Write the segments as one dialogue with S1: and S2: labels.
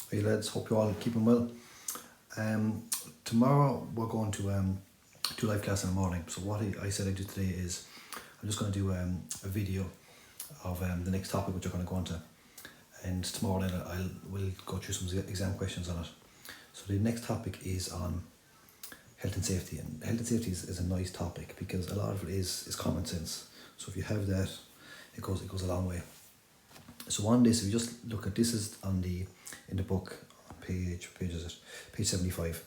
S1: Hey lads, hope you all keeping well. Tomorrow we're going to do live class in the morning. So what I said I'd do today is I'm just going to do a video of the next topic which we're going to go into, and tomorrow night we'll go through some exam questions on it. So the next topic is on health and safety, and health and safety is a nice topic because a lot of it is common sense. So if you have that, it goes a long way. So on this, if you just look at this is in the book on page 75.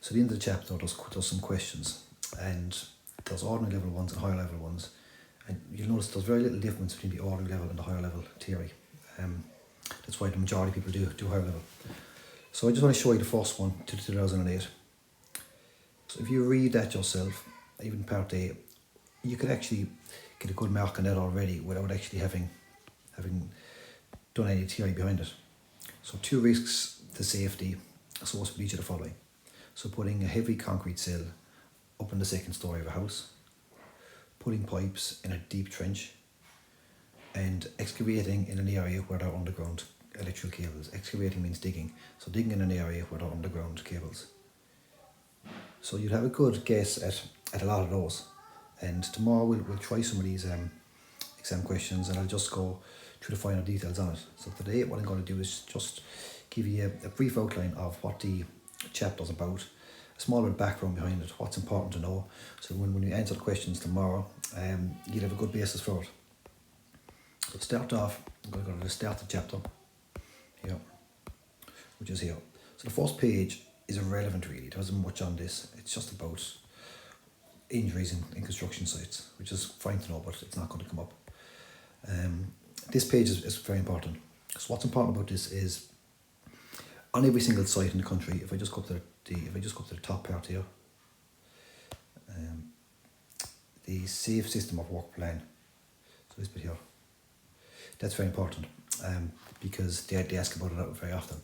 S1: So at the end of the chapter there's some questions, and there's ordinary level ones and higher level ones, and you'll notice there's very little difference between the ordinary level and the higher level theory. That's why the majority of people do higher level. So I just want to show you the first one to 2008. So if you read that yourself, even part A, you could actually get a good mark on that already without actually having done any theory behind it. So 2 risks to safety associated with each of the following. So putting a heavy concrete sill up in the second story of a house, putting pipes in a deep trench, and excavating in an area where there are underground electrical cables. Excavating means digging. So digging in an area where there are underground cables. So you'd have a good guess at a lot of those. And tomorrow we'll try some of these exam questions, and I'll just go through the finer details on it. So today what I'm going to do is just give you a brief outline of what the chapter's about, a small bit of background behind it, what's important to know, so when you answer the questions tomorrow, you'll have a good basis for it. So to start off, I'm going to go to the start of the chapter here, which is here. So the first page is irrelevant really, there isn't much on this, it's just about injuries in construction sites, which is fine to know, but it's not going to come up. This page is very important. So what's important about this is on every single site in the country, if I just go up to the top part here, the Safe System of Work plan, so this bit here, that's very important because they ask about it very often.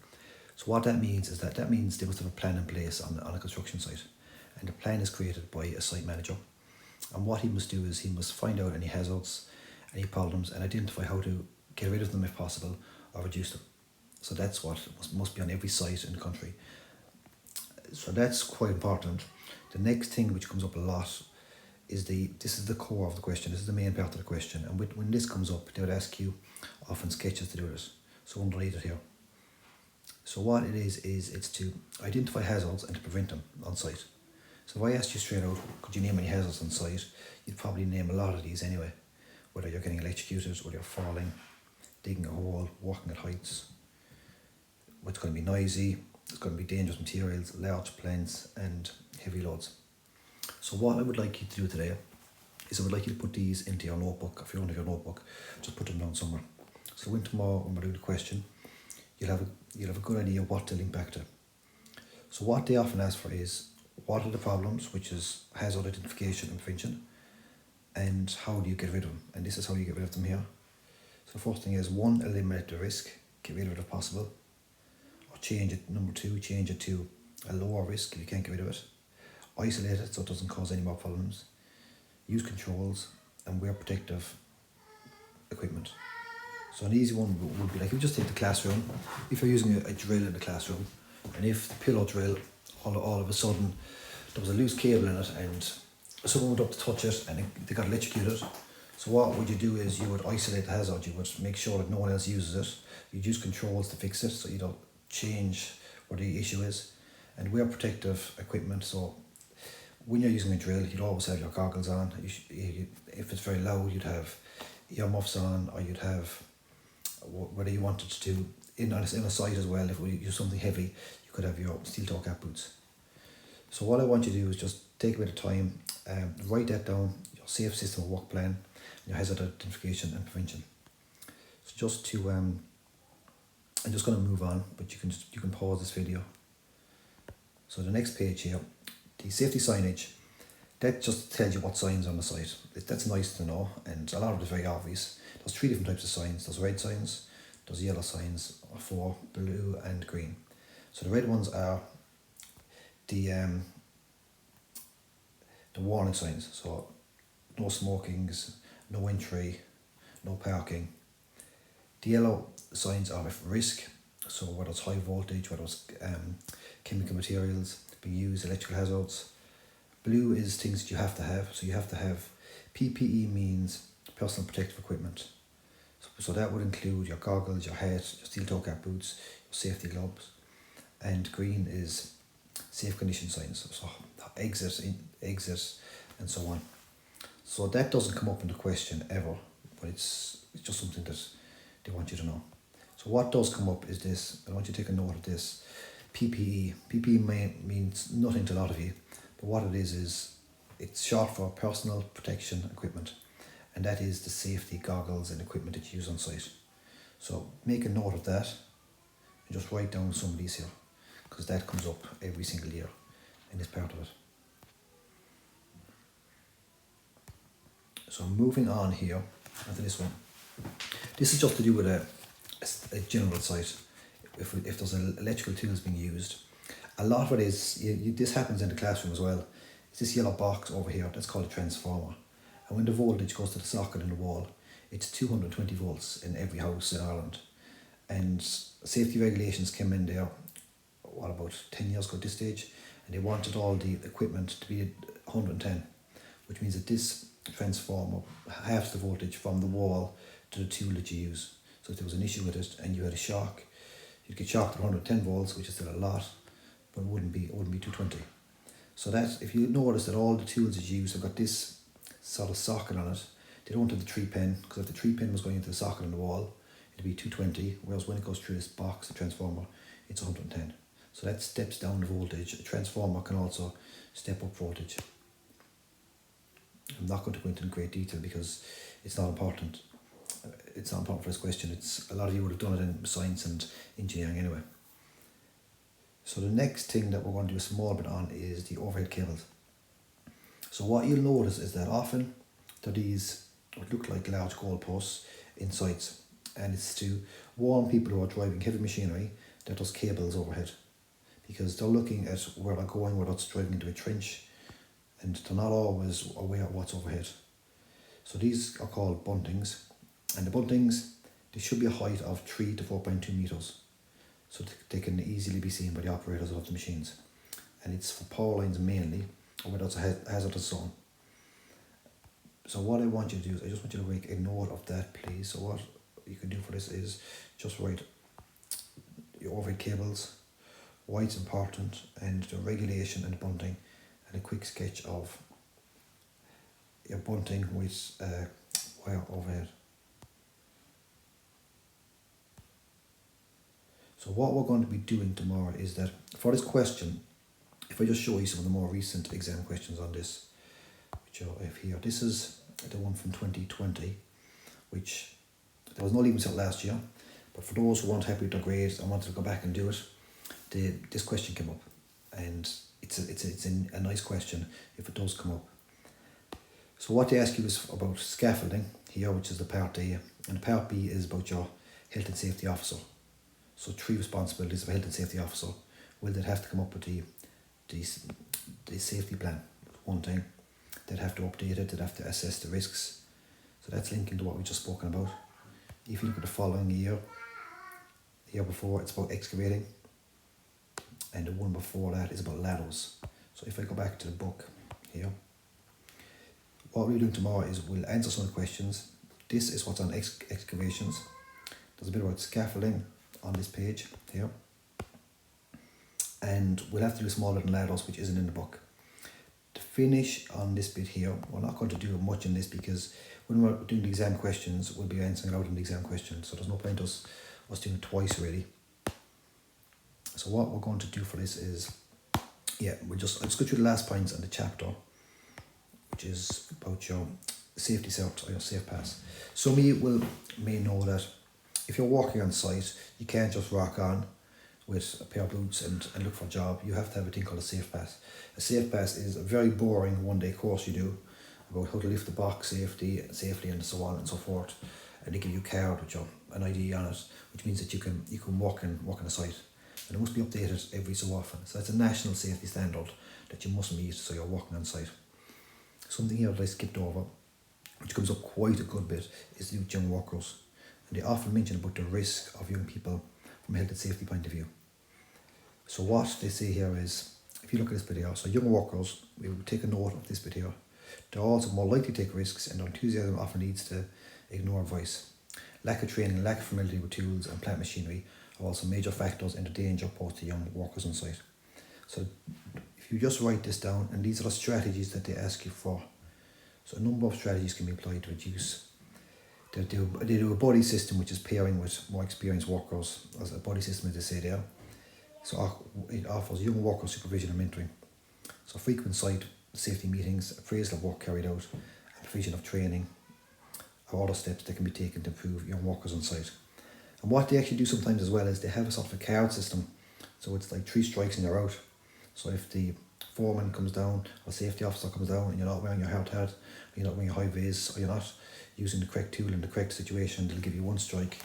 S1: So what that means is that means they must have a plan in place on a construction site, and the plan is created by a site manager, and what he must do is he must find out any hazards, any problems, and identify how to get rid of them if possible or reduce them. So that's what must be on every site in the country. So that's quite important. The next thing which comes up a lot is this is the core of the question, this is the main part of the question, and when this comes up they would ask you often sketches to do this. So underneath it here. So what it is it's to identify hazards and to prevent them on site. So if I asked you straight out, could you name any hazards on site, you'd probably name a lot of these anyway, whether you're getting electrocuted, whether you're falling, digging a hole, working at heights, what's going to be noisy, it's going to be dangerous materials, large plants and heavy loads. So what I would like you to do today is I would like you to put these into your notebook. If you don't have your notebook, just put them down somewhere. So when tomorrow when we do the question, you'll have a good idea what to link back to. So what they often ask for is, what are the problems, which is hazard identification and prevention, and how do you get rid of them? And this is how you get rid of them here. So the first thing is 1, eliminate the risk, get rid of it if possible. Or change it, number 2, change it to a lower risk if you can't get rid of it. Isolate it so it doesn't cause any more problems. Use controls and wear protective equipment. So an easy one would be like, if you just take the classroom, if you're using a drill in the classroom, and if the pillow drill, all of a sudden, there was a loose cable in it and someone went up to touch it and they got electrocuted. So what would you do is you would isolate the hazard, you would make sure that no one else uses it, you'd use controls to fix it so you don't change where the issue is, and wear protective equipment. So when you're using a drill, you'd always have your goggles on. If it's very loud, you'd have earmuffs on, or you'd have, whether you wanted to, in a site as well, if we use something heavy, you could have your steel toe cap boots. So what I want you to do is just take a bit of time, write that down, your Safe System of Work plan, your hazard identification and prevention. So just to, I'm just going to move on, but you can pause this video. So the next page here, the safety signage, that just tells you what signs are on the site. That's nice to know, and a lot of it is very obvious. There's 3 different types of signs. There's red signs, there's yellow signs, 4, blue and green. So the red ones are the warning signs. So no smokings, no entry, no parking. The yellow signs are of risk, So whether it's high voltage, whether it's chemical materials being used, electrical hazards. Blue is things that you have to have. So you have to have PPE, means personal protective equipment. So that would include your goggles, your hat, your steel toe cap boots, your safety gloves. And green is safe condition signs, so exit, and so on. So that doesn't come up in the question ever, but it's just something that they want you to know. So what does come up is this. I want you to take a note of this. PPE. PPE means nothing to a lot of you, but what it is it's short for personal protection equipment, and that is the safety goggles and equipment that you use on site. So make a note of that and just write down some of these here, because that comes up every single year in this part of it. So moving on here onto this one. This is just to do with a general site. If there's electrical tools being used, a lot of it is, this happens in the classroom as well. It's this yellow box over here, that's called a transformer. And when the voltage goes to the socket in the wall, it's 220 volts in every house in Ireland. And safety regulations came in there, what, about 10 years ago at this stage, and they wanted all the equipment to be 110, which means that this transformer halves the voltage from the wall to the tool that you use. So if there was an issue with it and you had a shock, you'd get shocked at 110 volts, which is still a lot, but it wouldn't be 220. So that, if you notice that all the tools that you use have got this sort of socket on it, they don't have the 3-pin, because if the 3-pin was going into the socket on the wall, it'd be 220, whereas when it goes through this box, the transformer, it's 110. So that steps down the voltage. A transformer can also step up voltage. I'm not going to go into great detail because it's not important. It's not important for this question. It's, a lot of you would have done it in science and engineering anyway. So the next thing that we're going to do a small bit on is the overhead cables. So what you'll notice is that often there are these what look like large goalposts in sites, and it's to warn people who are driving heavy machinery that there's cables overhead, because they're looking at where they're going, whether it's driving into a trench, and they're not always aware of what's overhead. So these are called buntings, and the buntings, they should be a height of 3 to 4.2 meters, so they can easily be seen by the operators of the machines. And it's for power lines mainly, or whether it's a hazardous zone. So what I want you to do is, I just want you to make a note of that, please. So what you can do for this is just write your overhead cables, why it's important, and the regulation and bunting, and a quick sketch of your bunting with wire overhead. So what we're going to be doing tomorrow is that for this question, if I just show you some of the more recent exam questions on this, which I have here. This is the one from 2020, which there was no leaving cert last year, but for those who weren't happy with their grades and wanted to go back and do it, this question came up, and it's a nice question if it does come up. So what they ask you is about scaffolding here, which is the part A, and the part B is about your health and safety officer. So 3 responsibilities of a health and safety officer. Will they have to come up with the safety plan? One thing. They'd have to update it, they'd have to assess the risks. So that's linking to what we just spoken about. If you look at the following year, the year before, it's about excavating, and the one before that is about ladders. So if I go back to the book here, what we're doing tomorrow is we'll answer some of the questions. This is what's on excavations. There's a bit about scaffolding on this page here, and we'll have to do a small bit on ladders, which isn't in the book. To finish on this bit here, we're not going to do much in this because when we're doing the exam questions, we'll be answering it out in the exam questions, so there's no point us doing it twice really. So what we're going to do for this is, I'll just go through the last points on the chapter, which is about your safety cert or your safe pass. Some of you may know that if you're working on site, you can't just rock on with a pair of boots and look for a job. You have to have a thing called a safe pass. A safe pass is a very boring one-day course you do about how to lift the box safely and so on and so forth. And they give you a card with an ID on it, which means that you can work on a site. And it must be updated every so often. So that's a national safety standard that you must meet, so you're working on site. Something here that I skipped over, which comes up quite a good bit, is the young workers. And they often mention about the risk of young people from a health and safety point of view. So what they say here is, if you look at this bit here, so young workers, we will take a note of this bit here. They're also more likely to take risks, and their enthusiasm often leads to ignore advice. Lack of training, lack of familiarity with tools and plant machinery are also major factors in the danger posed to young workers on site. So if you just write this down, and these are the strategies that they ask you for. So a number of strategies can be applied to reduce. They do a buddy system, which is pairing with more experienced workers, as a buddy system, as they say there. So it offers young worker supervision and mentoring. So frequent site safety meetings, appraisal of work carried out, and provision of training are other steps that can be taken to improve young workers on site. And what they actually do sometimes as well is they have a sort of a card system. So it's like 3 strikes and you're out. So if the foreman comes down or safety officer comes down and you're not wearing your hard hat, you're not wearing your high vis, or you're not using the correct tool in the correct situation, they'll give you 1 strike.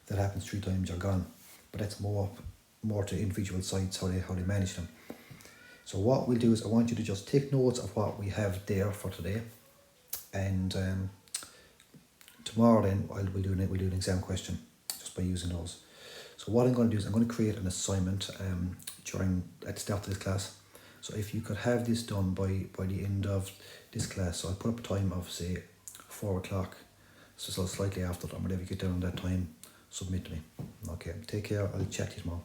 S1: If that happens 3 times, you're gone. But that's more to individual sites, how they manage them. So what we'll do is I want you to just take notes of what we have there for today, and tomorrow then we'll do an exam question just by using those. So what I'm going to do is I'm going to create an assignment at the start of this class. So if you could have this done by the end of this class, so I'll put up a time of say 4 o'clock, so slightly after that, whenever you get down on that time, submit to me. Okay, take care, I'll chat to you tomorrow.